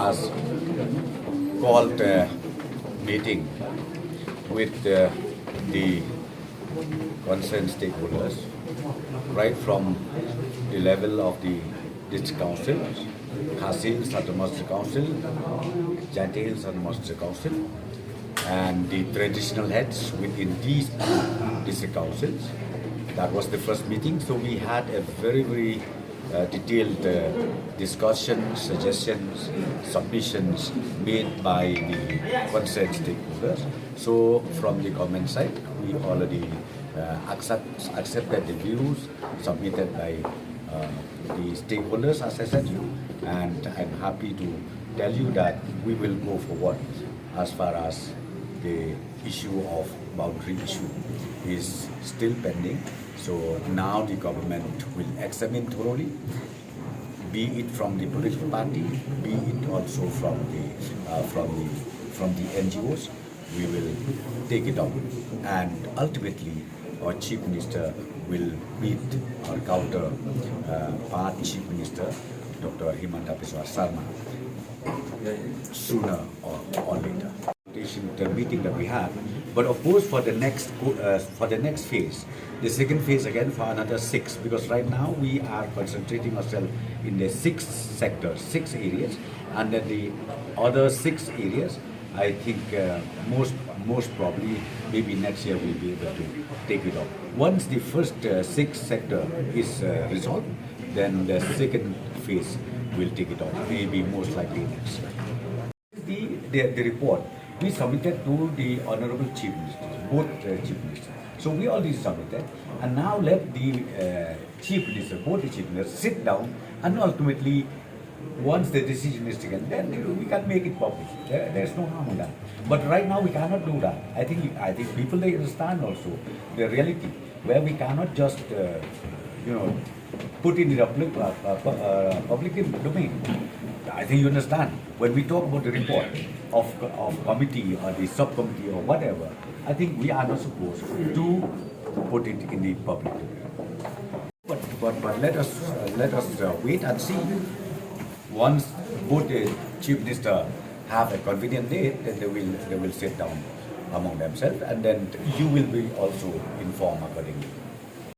has called a meeting with the concerned stakeholders, right from the level of the district council, Khasi Satamasta Council, Jatil Satamasta Council, and the traditional heads within these district councils. That was the first meeting. So we had a very detailed discussion, suggestions, submissions made by the concerned stakeholders. So from the government side, we already accepted the views submitted by the stakeholders, as I said to you, and I'm happy to tell you that we will go forward as far as the issue of boundary issue is still pending. So now the government will examine thoroughly, be it from the political party, be it also from the NGOs. We will take it up, and ultimately our Chief Minister will meet our counterpart Chief Minister, Dr. Himanta Biswa Sarma, sooner or later. The meeting that we have, but of course for the next phase, the second phase again for another 6, because right now we are concentrating ourselves in the 6 sectors, 6 areas, and then the other 6 areas, I think most probably maybe next year we'll be able to take it up. Once the first 6 sector is resolved, then the second phase will take it up, maybe most likely next year. The report we submitted to the Honorable Chief Minister, both Chief Ministers. So we already submitted, and now let the Chief Minister, both the Chief Ministers, sit down, and ultimately, once the decision is taken, then we can make it public. There's no harm in that. But right now we cannot do that. I think people, they understand also the reality, where we cannot just put in the public domain. I think you understand. When we talk about the report of committee or the subcommittee or whatever, I think we are not supposed to put it in the public domain. But let us wait and see. Once both the Chief Minister have a convenient date, then they will sit down among themselves, and then you will be also informed accordingly.